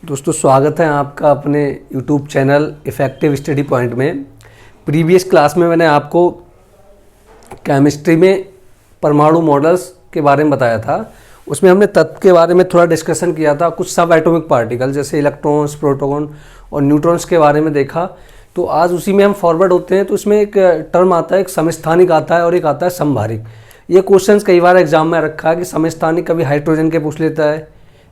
दोस्तों स्वागत है आपका अपने YouTube channel effective study point में। प्रीवियस क्लास में मैंने आपको केमिस्ट्री में परमाणु मॉडल्स के बारे में बताया था। उसमें हमने तत्व के बारे में थोड़ा डिस्कशन किया था, कुछ सब एटॉमिक पार्टिकल जैसे इलेक्ट्रॉन्स, प्रोटॉन और न्यूट्रॉन्स के बारे में देखा। तो आज उसी में हम फॉरवर्ड होते हैं। तो इसमें एक टर्म आता है, एक समस्थानिक आता है और एक आता है समभारिक। ये क्वेश्चंस कई बार एग्जाम में रखा है कि समस्थानिक कभी हाइड्रोजन के पूछ लेता है,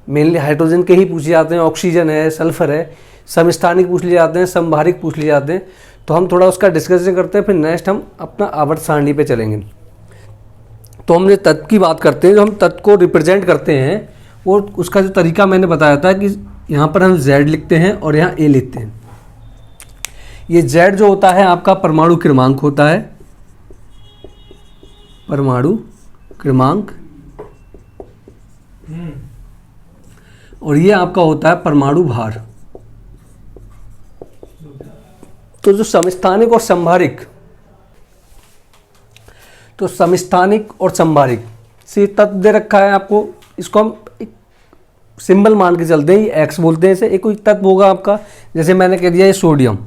मेनली हाइड्रोजन के ही पूछे जाते हैं, ऑक्सीजन है, सल्फर है। समस्थानिक पूछ लिए जाते हैं, समभारिक पूछ लिए जाते हैं। तो हम थोड़ा उसका डिस्कशन करते हैं, फिर नेक्स्ट हम अपना आवर्त सारणी पे चलेंगे। तो हम जो तत्व की बात करते हैं, जो हम तत्व को रिप्रेजेंट करते हैं, वो उसका जो तरीका मैंने बताया था कि यहाँ पर हम Z लिखते हैं और यहाँ A लिखते हैं। ये Z जो होता है आपका परमाणु क्रमांक होता है, परमाणु क्रमांक, और ये आपका होता है परमाणु भार। तो जो समस्थानिक और समभारिक, तो समस्थानिक और समभारिक से तत्व दे रखा है आपको। इसको हम एक सिंबल मान के चलते हैं, ये X बोलते हैं इसे। एक कोई तत्व होगा आपका, जैसे मैंने कह दिया ये सोडियम,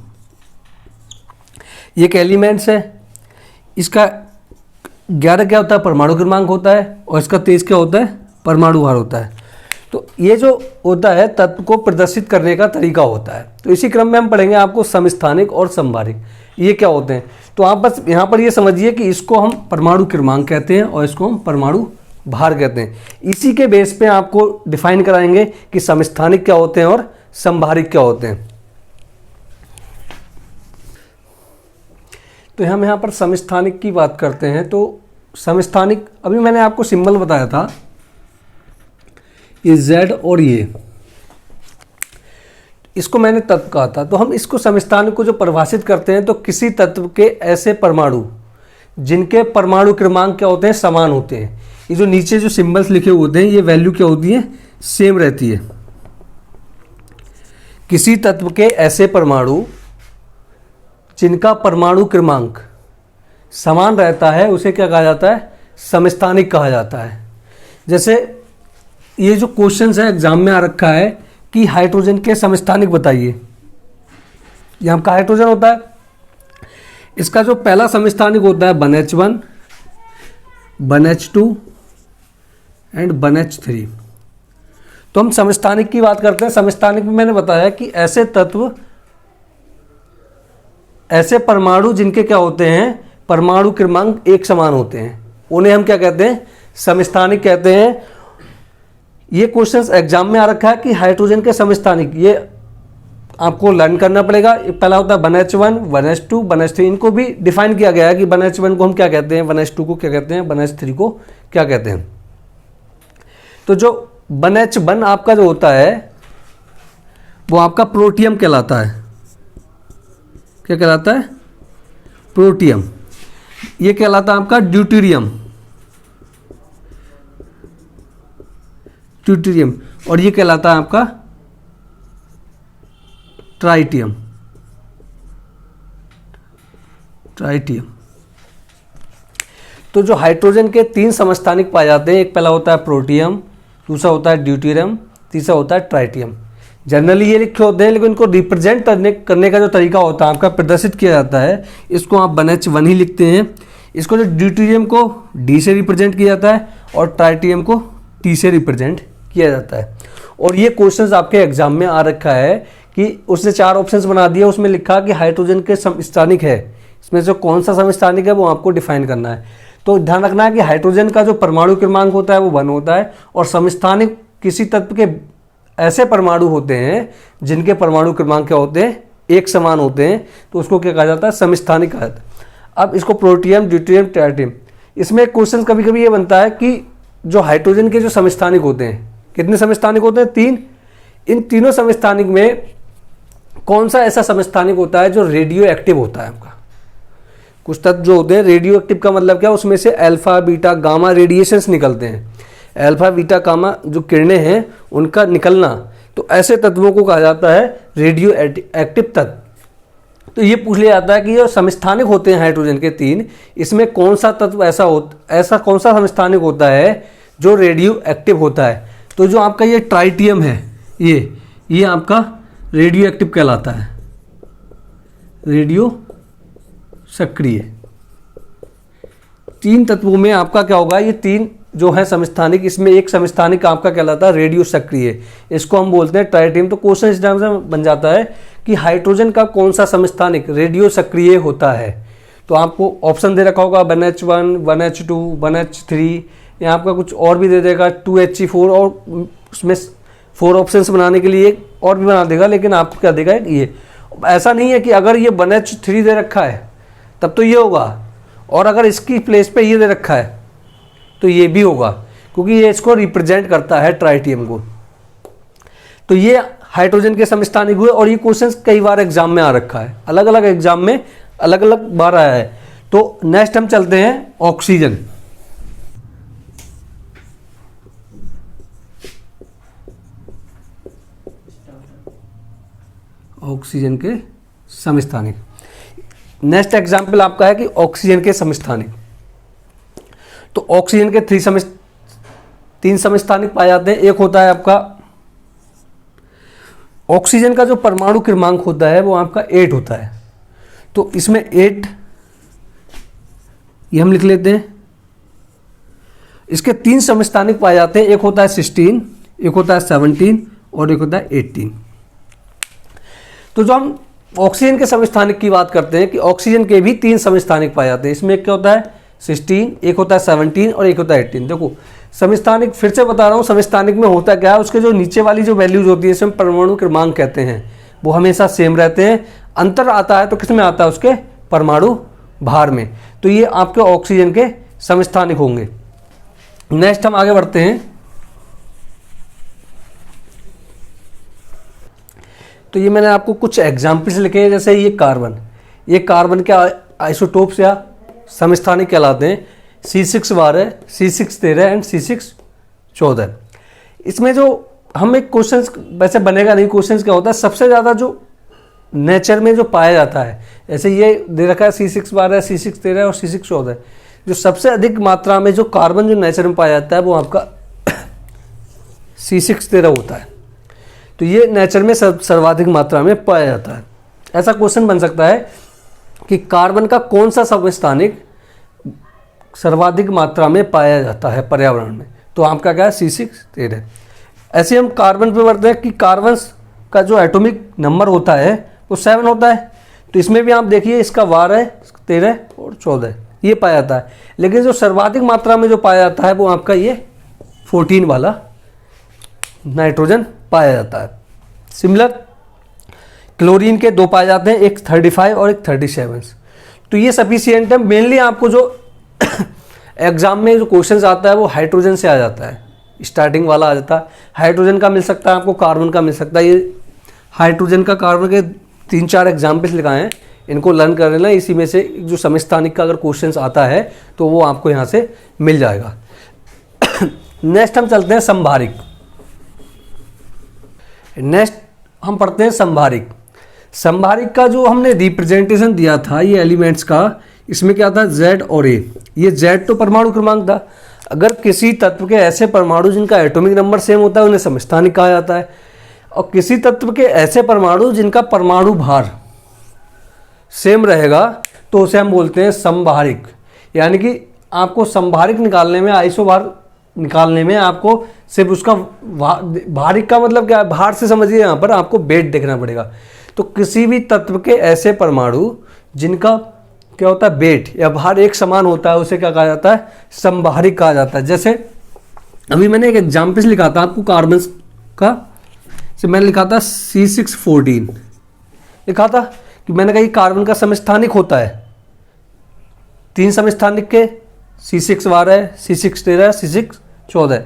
ये एक एलिमेंट्स है। इसका 11 क्या होता है, परमाणु क्रमांक होता है, और इसका 23 क्या होता है, परमाणु भार होता है। तो ये जो होता है तत्व को प्रदर्शित करने का तरीका होता है। तो इसी क्रम में हम पढ़ेंगे आपको समस्थानिक और समभारिक ये क्या होते हैं। तो आप बस यहाँ पर ये समझिए कि इसको हम परमाणु क्रमांक कहते हैं और इसको हम परमाणु भार कहते हैं। इसी के बेस पे आपको डिफाइन कराएंगे कि समस्थानिक क्या होते हैं और समभारिक क्या होते हैं। तो हम यहाँ पर समस्थानिक की बात करते हैं। तो समस्थानिक, अभी मैंने आपको सिंबल बताया था, ये Z और ये, इसको मैंने तत्व कहा था। तो हम इसको समस्थानिक को जो परिभाषित करते हैं, तो किसी तत्व के ऐसे परमाणु जिनके परमाणु क्रमांक क्या होते हैं, समान होते हैं। ये जो नीचे जो सिंबल्स लिखे होते हैं, ये वैल्यू क्या होती है, सेम रहती है। किसी तत्व के ऐसे परमाणु जिनका परमाणु क्रमांक समान रहता है, उसे क्या कहा जाता है, समस्थानिक कहा जाता है। जैसे ये जो क्वेश्चन है एग्जाम में आ रखा है कि हाइड्रोजन के समस्थानिक बताइए। यहाँ का हाइड्रोजन होता है, इसका जो पहला समस्थानिक होता है 1H1, 1H2 एंड 1H3। तो हम समस्थानिक की बात करते हैं। समस्थानिक में मैंने बताया कि ऐसे तत्व, ऐसे परमाणु जिनके क्या होते हैं, परमाणु क्रमांक एक समान होते हैं, उन्हें हम क्या कहते हैं, समस्थानिक कहते हैं। ये क्वेश्चंस एग्जाम में आ रखा है कि हाइड्रोजन के समस्थानिक, ये आपको लर्न करना पड़ेगा। पहला होता है 1H1, 1H2, 1H3। इनको भी डिफाइन किया गया है कि 1H1 को हम क्या कहते हैं, 1H2 को क्या कहते हैं, 1H3 को क्या कहते हैं। तो जो 1H1 आपका जो होता है, वो आपका प्रोटियम कहलाता है। क्या कहलाता है, प्रोटियम। ये कहलाता है आपका ड्यूटेरियम, ड्यूटेरियम। और ये कहलाता है आपका ट्राइटियम, ट्राइटियम। तो जो हाइड्रोजन के 3 समस्थानिक पाए जाते हैं, एक पहला होता है प्रोटियम, दूसरा होता है ड्यूटेरियम, तीसरा होता है ट्राइटियम। जनरली ये लिखे होते हैं, लेकिन इनको रिप्रेजेंट करने का जो तरीका होता है आपका, प्रदर्शित किया जाता है, इसको आप 1H1 ही लिखते हैं। इसको जो ड्यूटेरियम को D से रिप्रेजेंट किया जाता है और ट्राइटियम को T से रिप्रेजेंट किया जाता है। और ये क्वेश्चंस आपके एग्जाम में आ रखा है कि उसने 4 ऑप्शंस बना दिया, उसमें लिखा कि हाइड्रोजन के समस्थानिक है, इसमें से कौन सा समस्थानिक है वो आपको डिफाइन करना है। तो ध्यान रखना है कि हाइड्रोजन का जो परमाणु क्रमांक होता है वो 1 होता है, और समस्थानिक किसी तत्व के ऐसे परमाणु होते हैं जिनके परमाणु क्रमांक क्या होते हैं, एक समान होते हैं, तो उसको क्या कहा जाता है, समस्थानिक कहा जाता है। अब इसको प्रोटियम, ड्यूटेरियम, ट्राइटियम, इसमें क्वेश्चन कभी कभी ये बनता है कि जो हाइड्रोजन के जो समस्थानिक होते हैं, कितने समस्थानिक होते हैं, 3। इन तीनों समस्थानिक में कौन सा ऐसा समस्थानिक होता है जो रेडियो एक्टिव होता है आपका। कुछ तत्व जो होते हैं रेडियो एक्टिव का मतलब क्या, उसमें से अल्फा, बीटा, गामा रेडिएशंस निकलते हैं। अल्फा, बीटा, गामा जो किरणें हैं उनका निकलना, तो ऐसे तत्वों को कहा जाता है रेडियो एक्टिव तत्व। तो ये पूछ लिया जाता है कि जो समस्थानिक होते हैं हाइड्रोजन के 3, इसमें कौन सा तत्व ऐसा कौन सा समस्थानिक होता है जो रेडियो एक्टिव होता है। तो जो आपका ये ट्राइटियम है, ये आपका रेडियो एक्टिव कहलाता है, रेडियो सक्रिय। 3 तत्वों में आपका क्या होगा, ये 3 जो है समस्थानिक, इसमें एक समस्थानिक आपका कहलाता है रेडियो सक्रिय, इसको हम बोलते हैं ट्राइटियम। तो क्वेश्चन इस टाइम से बन जाता है कि हाइड्रोजन का कौन सा समस्थानिक रेडियो सक्रिय होता है। तो आपको ऑप्शन दे रखा होगा 1H1, 1H2, 1H3, या आपका कुछ और भी दे देगा 2He4, और उसमें 4 ऑप्शंस बनाने के लिए और भी बना देगा, लेकिन आपको क्या देगा ये। ऐसा नहीं है कि अगर ये 1H3 दे रखा है तब तो ये होगा, और अगर इसकी प्लेस पे ये दे रखा है तो ये भी होगा, क्योंकि ये इसको रिप्रेजेंट करता है ट्राइटियम को। तो ये हाइड्रोजन के समस्थानिक हुए, और ये क्वेश्चन कई बार एग्जाम में आ रखा है, अलग अलग एग्जाम में अलग अलग बार आया है। तो नेक्स्ट हम चलते हैं ऑक्सीजन। ऑक्सीजन के समस्थानिक, नेक्स्ट एग्जाम्पल आपका है कि ऑक्सीजन के समस्थानिक। तो ऑक्सीजन के 3 समस्थानिक पाए जाते हैं। एक होता है आपका ऑक्सीजन का जो परमाणु क्रमांक होता है वो आपका 8 होता है। तो इसमें 8 ये हम लिख लेते हैं। इसके 3 समस्थानिक पाए जाते हैं, एक होता है 16, एक होता है 17 और एक होता है 18। तो जो हम ऑक्सीजन के समस्थानिक की बात करते हैं कि ऑक्सीजन के भी 3 समस्थानिक पाए जाते हैं। इसमें एक क्या होता है 16, एक होता है 17 और एक होता है 18। देखो समस्थानिक, फिर से बता रहा हूँ, समस्थानिक में होता क्या है, उसके जो नीचे वाली जो वैल्यूज होती है इसमें परमाणु क्रमांक कहते हैं, वो हमेशा सेम रहते हैं। अंतर आता है तो किस में आता है, उसके परमाणु भार में। तो ये आपके ऑक्सीजन के समस्थानिक होंगे। नेक्स्ट हम आगे बढ़ते हैं। तो ये मैंने आपको कुछ एग्जाम्पल्स लिखे हैं, जैसे ये कार्बन के आइसोटोप्स या समस्थानिक कहलाते हैं। C612, C613 and C614। इसमें जो हम एक क्वेश्चन, वैसे बनेगा नहीं, क्वेश्चन क्या होता है, सबसे ज़्यादा जो नेचर में जो पाया जाता है, ऐसे ये दे रखा है C612, C613 और C614, जो सबसे अधिक मात्रा में जो कार्बन जो नेचर में पाया जाता है वो आपका C613 होता है। तो ये नेचर में सर्वाधिक मात्रा में पाया जाता है। ऐसा क्वेश्चन बन सकता है कि कार्बन का कौन सा समस्थानिक सर्वाधिक मात्रा में पाया जाता है पर्यावरण में, तो आपका क्या है C613। ऐसे हम कार्बन पे बढ़ते हैं कि कार्बन का जो एटॉमिक नंबर होता है वो 7 होता है। तो इसमें भी आप देखिए, इसका 12, 13 और 14 ये पाया जाता है, लेकिन जो सर्वाधिक मात्रा में जो पाया जाता है वो आपका ये 14 वाला नाइट्रोजन पाया जाता है। सिमिलर क्लोरीन के 2 पाए जाते हैं, एक 35 और एक 37। तो ये सफिशिएंट है। मेनली आपको जो एग्जाम में जो क्वेश्चंस आता है वो हाइड्रोजन से आ जाता है, स्टार्टिंग वाला आ जाता है। हाइड्रोजन का मिल सकता है आपको, कार्बन का मिल सकता है। ये हाइड्रोजन का, कार्बन के 3-4 एग्जाम्पल्स लिखाए हैं, इनको लर्न कर लेना। इसी में से जो समस्थानिक का अगर क्वेश्चंस आता है तो वो आपको यहाँ से मिल जाएगा। नेक्स्ट हम चलते हैं संभारिक। नेक्स्ट हम पढ़ते हैं संभारिक। संभारिक का जो हमने रिप्रेजेंटेशन दिया था ये एलिमेंट्स का, इसमें क्या था Z और A। ये Z तो परमाणु क्रमांक था। अगर किसी तत्व के ऐसे परमाणु जिनका एटॉमिक नंबर सेम होता है उन्हें समस्थानिक कहा जाता है, और किसी तत्व के ऐसे परमाणु जिनका परमाणु भार सेम रहेगा तो उसे हम बोलते हैं संभारिक। यानी कि आपको संभारिक निकालने में, आइसोभार निकालने में आपको सिर्फ उसका भारिक का मतलब क्या है, भार से समझिए, यहाँ पर आपको वेट देखना पड़ेगा। तो किसी भी तत्व के ऐसे परमाणु जिनका क्या होता है, वेट या भार एक समान होता है, उसे क्या कहा जाता है, संभारिक कहा जाता है। जैसे अभी मैंने एक एग्जाम्पल लिखा था आपको कार्बन का, से मैंने लिखा था C614, लिखा था कि मैंने कहा कार्बन का समस्थानिक होता है 3 समस्थानिक के, C612, C613, C614,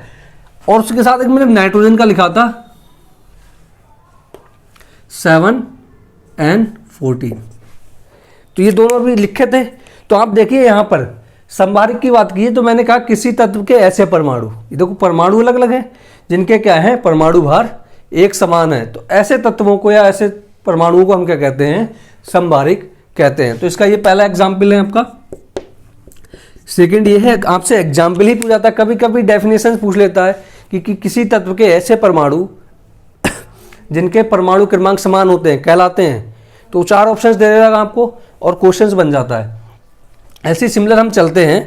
और उसके साथ एक मैंने नाइट्रोजन का लिखा था 7 and 14। तो ये दोनों भी लिखे थे। तो आप देखिए यहाँ पर संभारिक की बात की तो मैंने कहा किसी तत्व के ऐसे परमाणु, ये देखो परमाणु अलग अलग हैं जिनके क्या है, परमाणु भार एक समान है। तो ऐसे तत्वों को या ऐसे परमाणुओं को हम क्या कहते हैं, संभारिक कहते हैं। तो इसका ये पहला एग्जाम्पल है आपका। सेकंड ये है, आपसे एग्जाम्पल ही पूछ जाता है, कभी कभी डेफिनेशन पूछ लेता है कि किसी तत्व के ऐसे परमाणु जिनके परमाणु क्रमांक समान होते हैं कहलाते हैं। तो 4 ऑप्शंस दे देगा आपको और क्वेश्चंस बन जाता है। ऐसे सिमिलर हम चलते हैं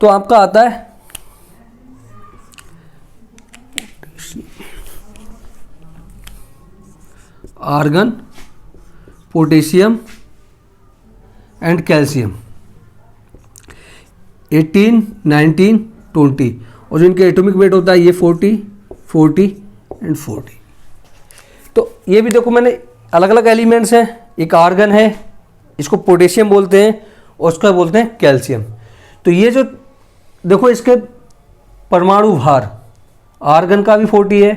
तो आपका आता है आर्गन, पोटेशियम एंड कैल्शियम 18, 19, 20 और जो इनके एटॉमिक वेट होता है ये 40, 40 एंड 40। तो ये भी देखो मैंने अलग अलग एलिमेंट्स हैं, एक आर्गन है, इसको पोटेशियम बोलते हैं और उसको बोलते हैं कैल्शियम। तो ये जो देखो इसके परमाणु भार आर्गन का भी 40 है,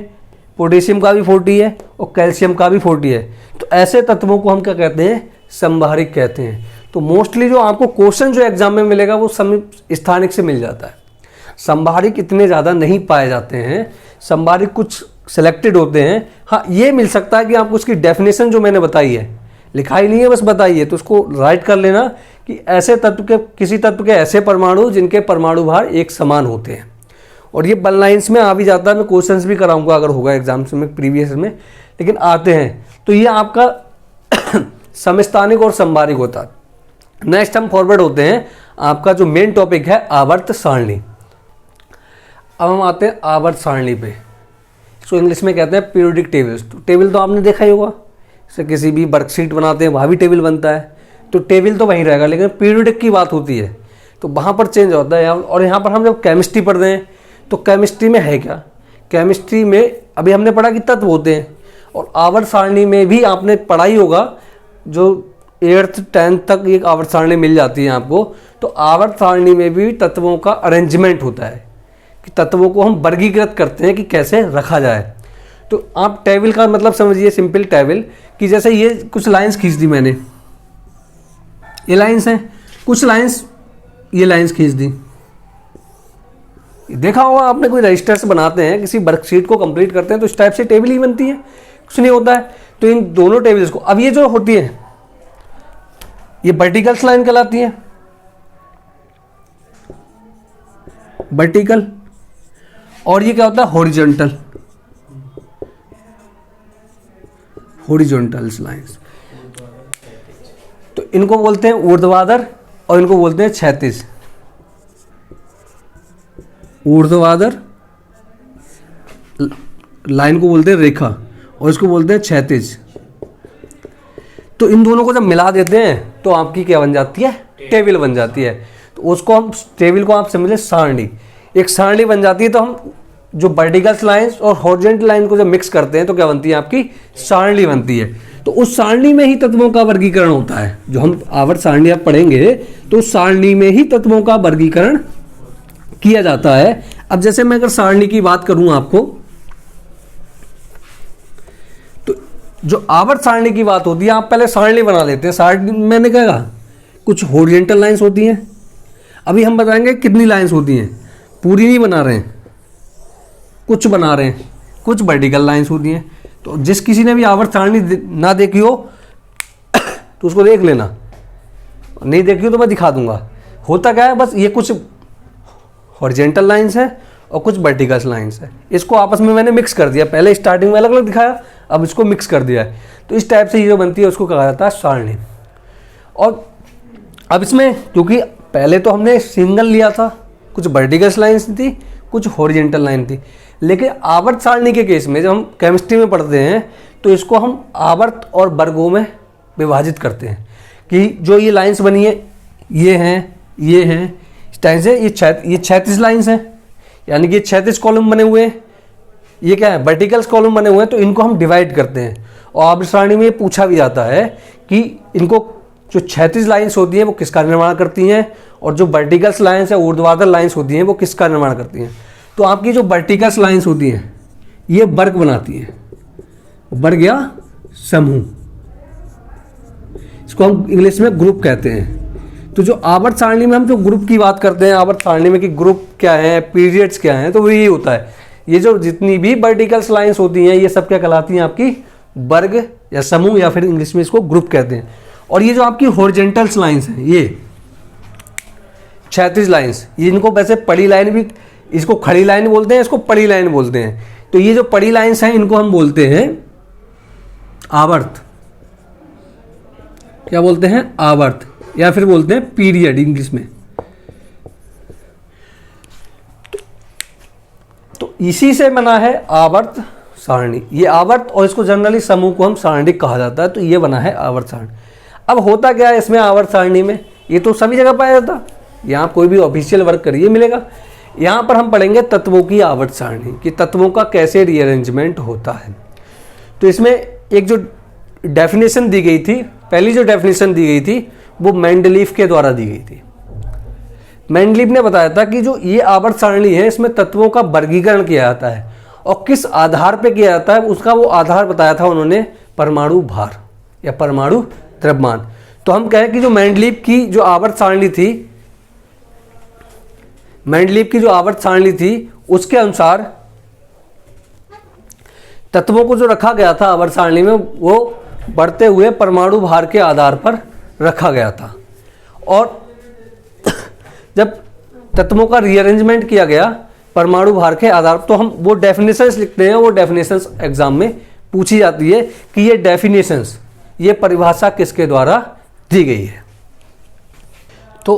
पोटेशियम का भी 40 है और कैल्शियम का भी 40 है। तो ऐसे तत्वों को हम क्या कहते हैं, संभारिक कहते हैं। तो मोस्टली जो आपको क्वेश्चन जो एग्जाम में मिलेगा वो स्थानिक से मिल जाता है। संभारिक इतने ज़्यादा नहीं पाए जाते हैं, संभारिक कुछ सिलेक्टेड होते हैं। हाँ, ये मिल सकता है कि आपको उसकी डेफिनेशन जो मैंने बताई है, लिखाई नहीं है बस बताई है, तो उसको राइट कर लेना कि ऐसे तत्व के, किसी तत्व के ऐसे परमाणु जिनके परमाणु भार एक समान होते हैं। और ये 1 लाइन्स में आ भी जाता है, मैं क्वेश्चंस भी कराऊंगा अगर होगा एग्जाम्स में प्रीवियस में, लेकिन आते हैं। तो ये आपका समस्थानिक और संभारिक होता है। नेक्स्ट हम फॉरवर्ड होते हैं, आपका जो मेन टॉपिक है आवर्त सारणी। अब हम आते हैं आवर्त सारणी पे, इसको इंग्लिश में कहते हैं पीरियोडिक टेबल्स। तो टेबल तो आपने देखा ही होगा, जैसे किसी भी वर्कशीट बनाते हैं वहाँ भी टेबल बनता है, तो टेबल तो वहीं रहेगा, लेकिन पीरियोडिक की बात होती है तो वहाँ पर चेंज होता है। और यहाँ पर हम जब केमिस्ट्री पढ़ रहे हैं तो केमिस्ट्री में है क्या, केमिस्ट्री में अभी हमने पढ़ा कि तत्व होते हैं, और आवर्त सारणी में भी आपने पढ़ा ही होगा, जो 8th 10th तक एक आवर्त सारणी मिल जाती है आपको। तो आवर्त सारणी में भी तत्वों का अरेंजमेंट होता है कि तत्वों को हम वर्गीकृत करते हैं कि कैसे रखा जाए। तो आप टेबल का मतलब समझिए, सिंपल टेबल कि जैसे ये कुछ लाइंस खींच दी मैंने, ये लाइंस हैं, कुछ लाइंस ये लाइंस खींच दी। देखा होगा आपने, कोई रजिस्टर्स बनाते हैं, किसी वर्कशीट को कंप्लीट करते हैं तो इस टाइप से टेबल ही बनती है, कुछ नहीं होता है। तो इन दोनों टेबल्स को, अब ये जो होती है ये वर्टिकल्स लाइन कहलाती है, वर्टिकल, और ये क्या होता है हॉरिजॉन्टल, हॉरिजॉन्टल्स लाइंस। तो इनको बोलते हैं ऊर्ध्वाधर और इनको बोलते हैं क्षैतिज। ऊर्ध्वाधर लाइन को बोलते हैं रेखा और इसको बोलते हैं क्षैतिज। तो इन दोनों को जब मिला देते हैं तो आपकी क्या बन जाती है, टेबल बन जाती है। तो उसको हम टेबल को आप समझे सारणी, एक सारणी बन जाती है। तो हम जो वर्टिकल्स लाइंस और हॉरिजॉन्टल लाइन को जब मिक्स करते हैं तो क्या बनती है, आपकी सारणी बनती है। तो उस सारणी में ही तत्वों का वर्गीकरण होता है। जो हम आवर्त सारणी आप पढ़ेंगे तो उस सारणी में ही तत्वों का वर्गीकरण किया जाता है। अब जैसे मैं अगर सारणी की बात करूं आपको, तो जो आवर्त सारणी की बात होती है, आप पहले सारणी बना लेते हैं। सारणी मैंने कहा कुछ हॉरिजॉन्टल लाइंस होती हैं, अभी हम बताएंगे कितनी लाइंस होती हैं, पूरी नहीं बना रहे हैं, कुछ बना रहे हैं, कुछ वर्टिकल लाइंस होती हैं। तो जिस किसी ने भी आवर्त सारणी ना देखी हो तो उसको देख लेना, नहीं देखी हो तो मैं दिखा दूंगा। होता क्या है, बस ये कुछ हॉरिजॉन्टल लाइंस है और कुछ वर्टिकल लाइंस है, इसको आपस में मैंने मिक्स कर दिया। पहले स्टार्टिंग में अलग अलग दिखाया, अब इसको मिक्स कर दिया है। तो इस टाइप से ये जो बनती है उसको कहा जाता है सारणी। और अब इसमें क्योंकि पहले तो हमने सिंगल लिया था, कुछ वर्टिकल लाइंस थी, कुछ हॉरिजॉन्टल लाइन थी, लेकिन आवर्त सारणी के केस में जब हम केमिस्ट्री में पढ़ते हैं तो इसको हम आवर्त और वर्गों में विभाजित करते हैं कि जो ये लाइंस बनी है ये हैं, ये हैं, इस टाइप से ये 36 लाइंस हैं, यानी कि 36 कॉलम बने हुए हैं। ये क्या है, वर्टिकल्स कॉलम बने हुए हैं। तो इनको हम डिवाइड करते हैं। और आवर्त सारणी में पूछा भी जाता है कि इनको जो 36 लाइंस होती हैं वो किसका निर्माण करती हैं, और जो वर्टिकल्स लाइंस है ऊर्ध्वाधर लाइंस होती हैं वो किसका निर्माण करती हैं। तो आपकी जो वर्टिकल्स लाइंस होती हैं ये वर्ग बनाती हैं, वर्ग या समूह, इसको हम इंग्लिश में ग्रुप कहते हैं। तो जो आवर्त सारणी में हम जो ग्रुप की बात करते हैं, आवर्त सारणी में कि ग्रुप क्या है, पीरियड्स क्या हैं, तो वो यही होता है। ये जो जितनी भी वर्टिकल्स लाइंस होती हैं ये सब क्या कहलाती हैं, आपकी वर्ग या समूह, या फिर इंग्लिश में इसको ग्रुप कहते हैं। और ये जो आपकी हॉरिजॉन्टल्स लाइंस हैं, ये 36 लाइंस, ये इनको वैसे पड़ी लाइन भी, इसको खड़ी लाइन बोलते हैं, इसको पड़ी लाइन बोलते हैं। तो ये जो पड़ी लाइंस हैं इनको हम बोलते हैं आवर्त, क्या बोलते हैं, आवर्त, या फिर बोलते हैं पीरियड इंग्लिश में। तो इसी से बना है आवर्त सारणी। ये आवर्त, और इसको जनरली समूह को हम सारणिक कहा जाता है। तो ये बना है आवर्त सारणी। अब होता क्या है इसमें आवर्त सारणी में, ये तो सभी जगह पाया जाता, यहाँ कोई भी ऑफिशियल वर्क करिए मिलेगा। यहाँ पर हम पढ़ेंगे तत्वों की आवर्त सारणी, कि तत्वों का कैसे रीअरेंजमेंट होता है। तो इसमें एक जो डेफिनेशन दी गई थी, पहली जो डेफिनेशन दी गई थी वो मेंडलीफ के द्वारा दी गई थी। मेंडलीफ ने बताया था कि जो ये आवर्त सारणी है इसमें तत्वों का वर्गीकरण किया जाता है, और किस आधार पे किया जाता है उसका वो आधार बताया था उन्होंने, परमाणु भार या परमाणु द्रव्यमान। तो हम कहें कि जो मेंडलीफ की जो आवर्त सारणी थी, मेंडलीफ की जो आवर्त सारणी थी उसके अनुसार तत्वों को जो रखा गया था आवर्त सारणी में वो बढ़ते हुए परमाणु भार के आधार पर रखा गया था। और जब तत्वों का रीअरेंजमेंट किया गया परमाणु भार के आधार पर, तो हम वो डेफिनेशंस लिखते हैं, वो डेफिनेशंस एग्जाम में पूछी जाती है कि ये डेफिनेशंस, ये परिभाषा किसके द्वारा दी गई है। तो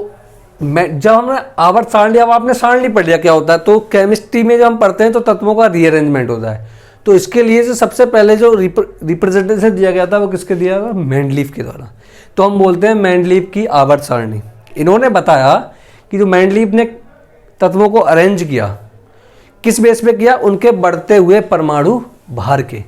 जब हमने आवर्त सारणी, अब आपने सारणी पढ़ लिया क्या होता है, तो केमिस्ट्री में जब हम पढ़ते हैं तो तत्वों का रीअरेंजमेंट होता है। तो इसके लिए जो सबसे पहले जो रिप्रेजेंटेशन दिया गया था वो किसके दिया गया, मेंडलीफ के द्वारा। तो हम बोलते हैं मेंडलीफ की आवर्त सारणी। इन्होंने बताया कि जो मेंडलीफ ने तत्वों को अरेंज किया, किस बेस पे किया, उनके बढ़ते हुए परमाणु भार के।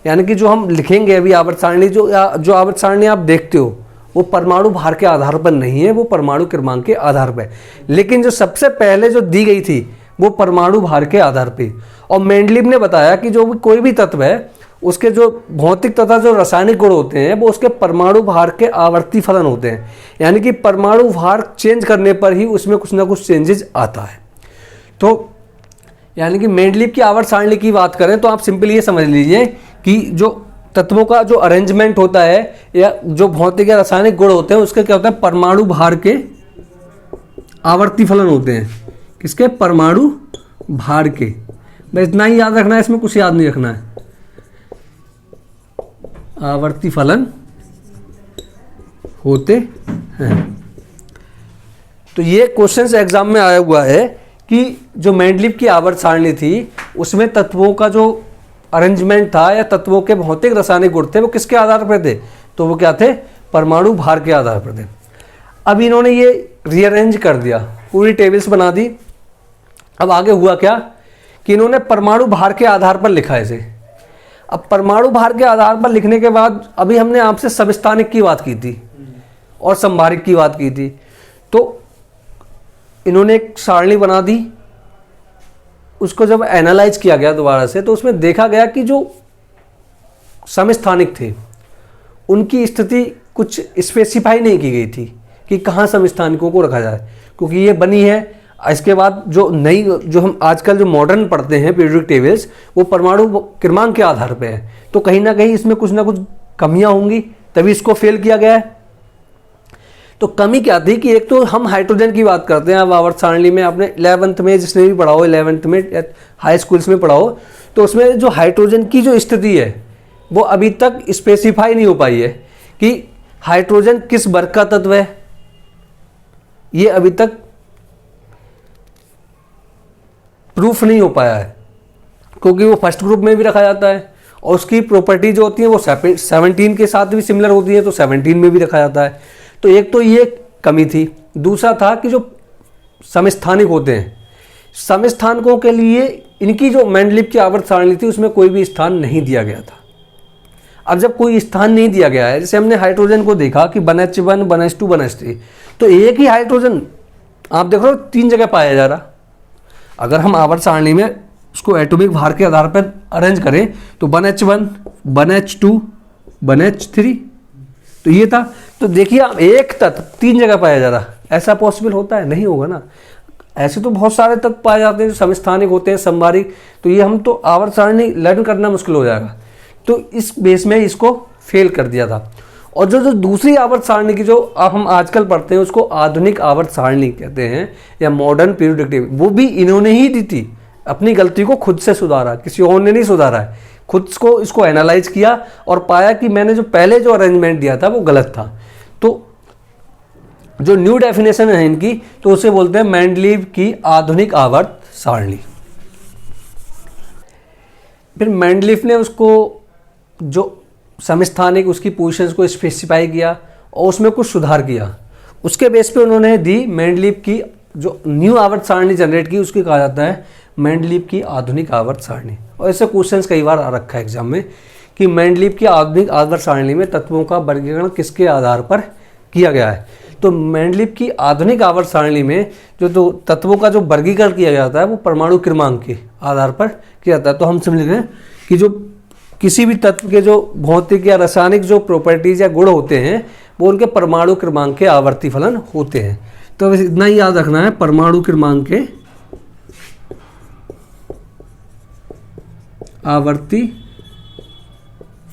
यानी कि जो हम लिखेंगे अभी आवर्त सारणी, जो आवर्त सारणी आप देखते हो वो परमाणु भार के आधार पर नहीं है, वो परमाणु क्रमांक के आधार पर। लेकिन जो सबसे पहले जो दी गई थी वो परमाणु भार के आधार पे। और मेंडलीफ ने बताया कि जो भी कोई भी तत्व है उसके जो भौतिक तथा जो रासायनिक गुण होते हैं वो उसके परमाणु भार के आवर्ती फलन होते हैं। यानी कि परमाणु भार चेंज करने पर ही उसमें कुछ ना कुछ चेंजेस आता है। तो यानी कि मेंडलीफ की आवर्त सारणी की बात करें तो आप सिंपली ये समझ लीजिए कि जो तत्वों का जो अरेंजमेंट होता है या जो भौतिक या रासायनिक गुण होते हैं उसके क्या होता है, परमाणु भार के आवर्ती फलन होते हैं। किसके, परमाणु भार के। बस इतना ही याद रखना है, इसमें कुछ याद नहीं रखना है। आवर्ती फलन होते हैं। तो ये क्वेश्चंस एग्जाम में आया हुआ है कि जो मेंडलीफ की आवर्त सारणी थी उसमें तत्वों का जो अरेंजमेंट था या तत्वों के भौतिक रासायनिक गुण थे वो किसके आधार पर थे, तो वो क्या थे, परमाणु भार के आधार पर थे। अब इन्होंने ये रीअरेंज कर दिया, पूरी टेबल्स बना दी। अब आगे हुआ क्या कि इन्होंने परमाणु भार के आधार पर लिखा इसे। अब परमाणु भार के आधार पर लिखने के बाद अभी हमने आपसे समस्थानिक की बात की थी और संभारिक की बात की थी। तो इन्होंने एक सारणी बना दी, उसको जब एनालाइज किया गया दोबारा से तो उसमें देखा गया कि जो समस्थानिक थे उनकी स्थिति कुछ स्पेसिफाई नहीं की गई थी कि कहाँ समस्थानिकों को रखा जाए, क्योंकि ये बनी है। इसके बाद जो नई जो हम आजकल जो मॉडर्न पढ़ते हैं पीरियोडिक टेबल्स वो परमाणु क्रमांक के आधार पे है। तो कहीं ना कहीं इसमें कुछ ना कुछ कमियां होंगी, तभी इसको फेल किया गया है। तो कमी क्या थी कि एक तो हम हाइड्रोजन की बात करते हैं। अब आवर्त सारणी में आपने 11th में जिसने भी पढ़ा हो, 11th में हाई स्कूल्स में पढ़ा हो, तो उसमें जो हाइड्रोजन की जो स्थिति है वो अभी तक स्पेसिफाई नहीं हो पाई है कि हाइड्रोजन किस वर्ग का तत्व है। ये अभी तक प्रूफ नहीं हो पाया है, क्योंकि वो फर्स्ट ग्रुप में भी रखा जाता है और उसकी प्रॉपर्टी जो होती है वो 17 के साथ भी सिमिलर होती है, तो 17 में भी रखा जाता है। तो एक तो ये कमी थी। दूसरा था कि जो समस्थानिक होते हैं, समस्थानिकों के लिए इनकी जो मेंडलीफ की आवर्त सारणी थी उसमें कोई भी स्थान नहीं दिया गया था। अब जब कोई स्थान नहीं दिया गया है, जैसे हमने हाइड्रोजन को देखा कि 1H1 1H2 1H3, तो एक ही हाइड्रोजन आप देख रहे हो 3 जगह पाया जा रहा। अगर हम आवर्त सारणी में उसको एटॉमिक भार के आधार पर अरेंज करें तो 1H1 1H2 1H3, तो ये था। तो देखिए आप एक तत्व 3 जगह पाया जा रहा, ऐसा पॉसिबल होता है? नहीं होगा ना। ऐसे तो बहुत सारे तत्व पाए जाते हैं जो समस्थानिक होते हैं, संभारिक। तो ये हम तो आवर्त सारणी लर्न करना मुश्किल हो जाएगा। तो इस बेस में इसको फेल कर दिया था। और जो दूसरी आवर्त सारणी की जो हम आजकल पढ़ते हैं उसको आधुनिक आवर्त सारणी कहते हैं या मॉडर्न पीरियोडिक टेबल, वो भी इन्होंने ही दी थी। अपनी गलती को खुद से सुधारा, किसी और ने नहीं सुधारा है। खुद को इसको एनालाइज किया और पाया कि मैंने जो पहले जो अरेंजमेंट दिया था वो गलत था। तो जो न्यू डेफिनेशन है इनकी, तो उसे बोलते हैं मेंडलीव की आधुनिक आवर्त सारणी। फिर मेंडलीव ने उसको जो समस्थानिक उसकी पोजीशंस को स्पेसिफाई किया और उसमें कुछ सुधार किया। उसके बेस पे उन्होंने दी मेंडलीव की जो न्यू आवर्त सारणी जनरेट की, उसकी कहा जाता है मेंडलीव की आधुनिक आवर्त सारणी। और ऐसे क्वेश्चंस कई बार आ रखा है एग्जाम में कि मेंडलीव की आधुनिक आवर्त सारणी में तत्वों का वर्गीकरण किसके आधार पर किया गया है। तो मेंडलीव की आधुनिक आवर्त सारणी में जो तत्वों का जो वर्गीकरण किया जाता है वो परमाणु क्रमांक के आधार पर किया जाता है। तो हम समझ रहे हैं कि जो किसी भी तत्व के जो भौतिक या रासायनिक जो प्रॉपर्टीज या गुण होते हैं वो उनके परमाणु क्रमांक के आवर्ती फलन होते हैं। तो इतना ही याद रखना है, परमाणु क्रमांक के आवर्ती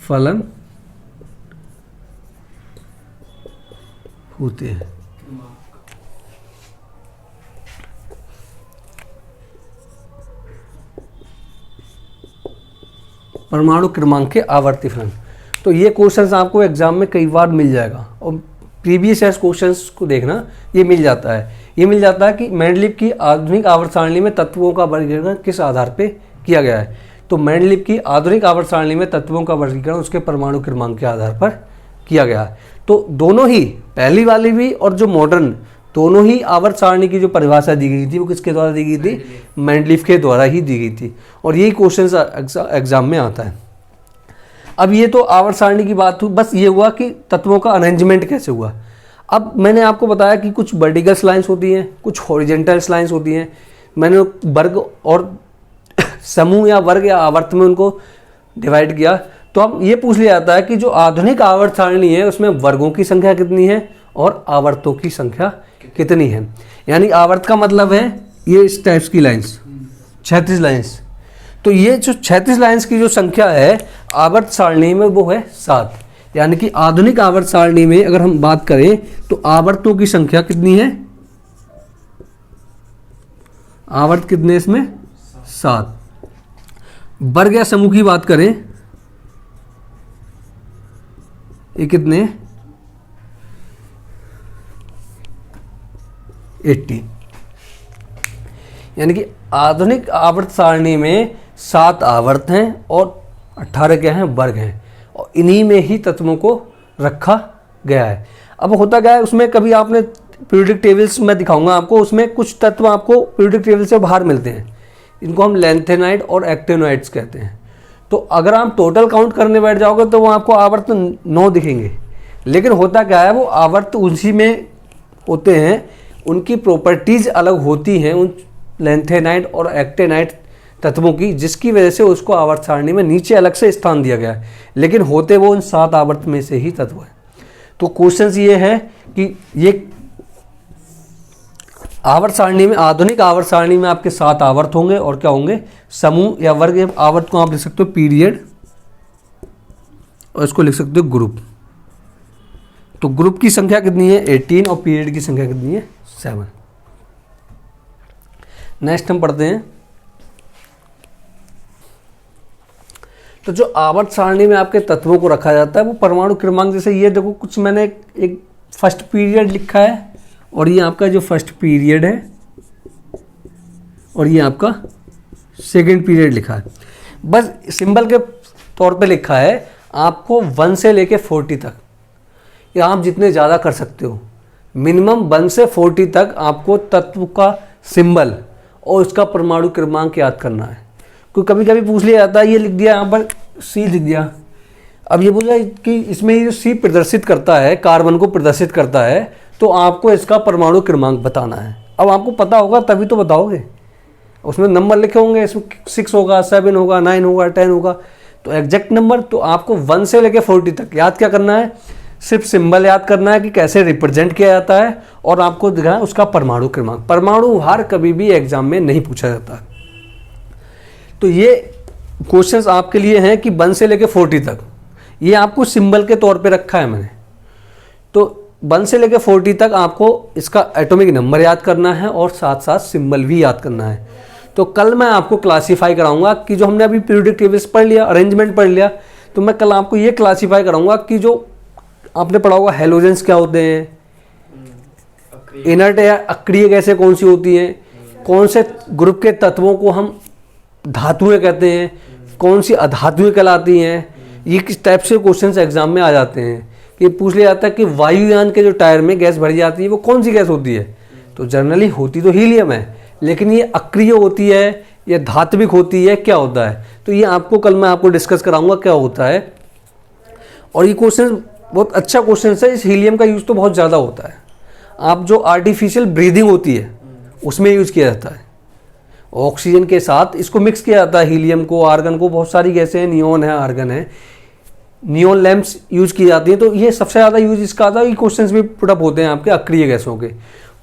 फलन होते हैं। परमाणु क्रमांक के आवर्ती फलन। तो ये क्वेश्चंस आपको एग्जाम में कई बार मिल जाएगा और प्रीवियस ईयर क्वेश्चंस को देखना, ये मिल जाता है। ये मिल जाता है कि मेंडलीव की आधुनिक आवर्त सारणी में तत्वों का वर्गीकरण किस आधार पे किया गया है। तो मेंडलीव की आधुनिक आवर्त सारणी में तत्वों का वर्गीकरण उसके परमाणु क्रमांक के आधार पर किया गया है। तो दोनों ही, पहली वाली भी और जो मॉडर्न, दोनों ही आवर्त सारणी की जो परिभाषा दी गई थी वो किसके द्वारा दी गई थी, मेंडलीव के द्वारा ही दी गई थी। और यही क्वेश्चन एग्जाम में आता है। अब ये तो आवर्त सारणी की बात हुई, बस ये हुआ कि तत्वों का अरेंजमेंट कैसे हुआ। अब मैंने आपको बताया कि कुछ वर्टिकल लाइंस होती हैं, कुछ हॉरिजॉन्टल लाइंस होती हैं। मैंने वर्ग और समूह या वर्ग या आवर्त में उनको डिवाइड किया। तो अब ये पूछ लिया जाता है कि जो आधुनिक आवर्त सारणी है उसमें वर्गों की संख्या कितनी है और आवर्तों की संख्या कितनी है। यानी आवर्त का मतलब है ये इस टाइप्स की लाइंस, 36 लाइंस। तो ये जो 36 लाइंस की जो संख्या है आवर्त सारणी में वो है 7। यानी कि आधुनिक आवर्त सारणी में अगर हम बात करें तो आवर्तों की संख्या कितनी है, आवर्त कितने इसमें, 7। वर्ग या समूह की बात करें ये कितने, 80। यानी कि आधुनिक आवर्त सारणी में 7 आवर्त हैं और 18 क्या हैं, वर्ग हैं। और इन्हीं में ही तत्वों को रखा गया है। अब होता क्या है, उसमें कभी आपने पीरियोडिक टेबल्स में दिखाऊंगा आपको, उसमें कुछ तत्व आपको पीरियोडिक टेबल से बाहर मिलते हैं। इनको हम लैंथेनाइड और एक्टिनोइड्स कहते हैं। तो अगर आप टोटल काउंट करने बैठ जाओगे तो वो आपको आवर्त 9 दिखेंगे। लेकिन होता क्या है, वो आवर्त उसी में होते हैं, उनकी प्रॉपर्टीज अलग होती हैं उन लैंथेनाइड और एक्टिनाइड तत्वों की, जिसकी वजह से उसको आवर्त सारणी में नीचे अलग से स्थान दिया गया है। लेकिन होते वो उन 7 आवर्त में से ही तत्व है। तो क्वेश्चन ये है कि ये आवर्त सारणी में, आधुनिक आवर्त सारणी में आपके 7 आवर्त होंगे और क्या होंगे, समूह या वर्ग। आवर्त को आप लिख सकते हो पीरियड और इसको लिख सकते हो ग्रुप। तो ग्रुप की संख्या कितनी है, 18 और पीरियड की संख्या कितनी है, 7। नेक्स्ट हम पढ़ते हैं। तो जो आवर्त सारणी में आपके तत्वों को रखा जाता है वो परमाणु क्रमांक, जैसे ये देखो कुछ मैंने एक फर्स्ट पीरियड लिखा है और ये आपका जो फर्स्ट पीरियड है और ये आपका सेकंड पीरियड लिखा है। बस सिंबल के तौर पे लिखा है। आपको 1 से लेके 40 तक, या आप जितने ज़्यादा कर सकते हो, मिनिमम 1 से 40 तक आपको तत्व का सिंबल और उसका परमाणु क्रमांक याद करना है। कोई कभी कभी पूछ लिया जाता है, ये लिख दिया यहाँ पर C लिख दिया। अब ये बोला कि इसमें ये जो C प्रदर्शित करता है, कार्बन को प्रदर्शित करता है, तो आपको इसका परमाणु क्रमांक बताना है। अब आपको पता होगा तभी तो बताओगे। उसमें नंबर लिखे होंगे, इसमें 6 होगा, 7 होगा, 9 होगा, 10 होगा। तो एग्जैक्ट नंबर तो आपको 1 से लेके 40 तक याद क्या करना है, सिर्फ सिंबल याद करना है कि कैसे रिप्रेजेंट किया जाता है और आपको दिखाना उसका परमाणु क्रमांक। परमाणु भार कभी भी एग्जाम में नहीं पूछा जाता। तो ये क्वेश्चंस आपके लिए हैं कि 1 से लेके 40 तक, ये आपको सिंबल के तौर पे रखा है मैंने। तो 1 से लेके 40 तक आपको इसका एटॉमिक नंबर याद करना है और साथ साथ सिंबल भी याद करना है। तो कल मैं आपको क्लासीफाई कराऊंगा कि जो हमने अभी पीरियोडिक टेबल्स पढ़ लिया, अरेंजमेंट पढ़ लिया, तो मैं कल आपको ये क्लासीफाई कराऊंगा कि जो आपने पढ़ा होगा हैलोजेंस क्या होते हैं, इनर्ट या अक्रिय गैसें कौन सी होती हैं, कौन से ग्रुप के तत्वों को हम धातुएं कहते हैं, कौन सी अधातुएं कहलाती हैं। ये किस टाइप से क्वेश्चंस एग्जाम में आ जाते हैं कि पूछ लिया जाता है कि वायुयान के जो टायर में गैस भरी जाती है वो कौन सी गैस होती है, तो जनरली होती तो हीलियम है, लेकिन ये अक्रिय होती है या धात्विक होती है, क्या होता है। तो ये आपको कल मैं आपको डिस्कस कराऊंगा क्या होता है। और ये क्वेश्चन बहुत अच्छा क्वेश्चन है। इस हीलियम का यूज़ तो बहुत ज़्यादा होता है। आप जो आर्टिफिशियल ब्रीदिंग होती है उसमें यूज किया जाता है, ऑक्सीजन के साथ इसको मिक्स किया जाता है, हीलियम को, आर्गन को, बहुत सारी गैसें हैं, नियोन है, आर्गन है, नियोन लैंप्स यूज की जाती हैं। तो ये सबसे ज़्यादा यूज इसका आता है। ये क्वेश्चंस भी पुटअप होते हैं आपके अक्रिय गैसों के,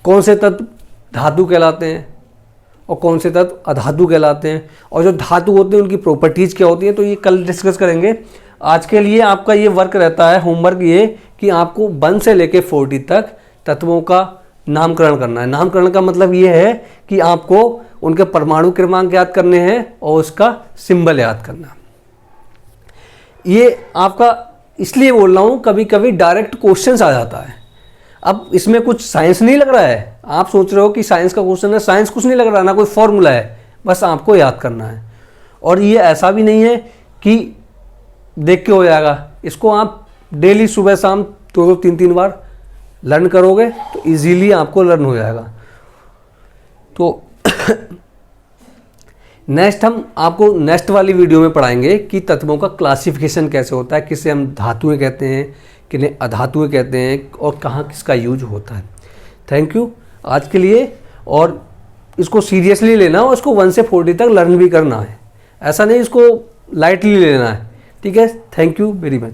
कौन से तत्व धातु कहलाते हैं और कौन से तत्व अधातु कहलाते हैं, और जो धातु होते हैं उनकी प्रॉपर्टीज क्या होती हैं, तो ये कल डिस्कस करेंगे। आज के लिए आपका ये वर्क रहता है, होमवर्क ये कि आपको 1 से लेकर 40 तक तत्वों का नामकरण करना है। नामकरण का मतलब ये है कि आपको उनके परमाणु क्रमांक याद करने हैं और उसका सिंबल याद करना। ये आपका इसलिए बोल रहा हूं, कभी कभी डायरेक्ट क्वेश्चंस आ जाता है। अब इसमें कुछ साइंस नहीं लग रहा है, आप सोच रहे हो कि साइंस का क्वेश्चन है, साइंस कुछ नहीं लग रहा, ना कोई फॉर्मूला है, बस आपको याद करना है। और ये ऐसा भी नहीं है कि देख के हो जाएगा, इसको आप डेली सुबह शाम 2-3 बार लर्न करोगे तो इजीली आपको लर्न हो जाएगा। तो नेक्स्ट हम आपको नेक्स्ट वाली वीडियो में पढ़ाएंगे कि तत्वों का क्लासिफिकेशन कैसे होता है, किसे हम धातुएं कहते हैं, किन्हें अधातुएं कहते हैं, और कहाँ किसका यूज होता है। थैंक यू आज के लिए। और इसको सीरियसली लेना और इसको 1 से 40 तक लर्न भी करना है, ऐसा नहीं इसको लाइटली लेना है। ठीक है, थैंक यू वेरी मच।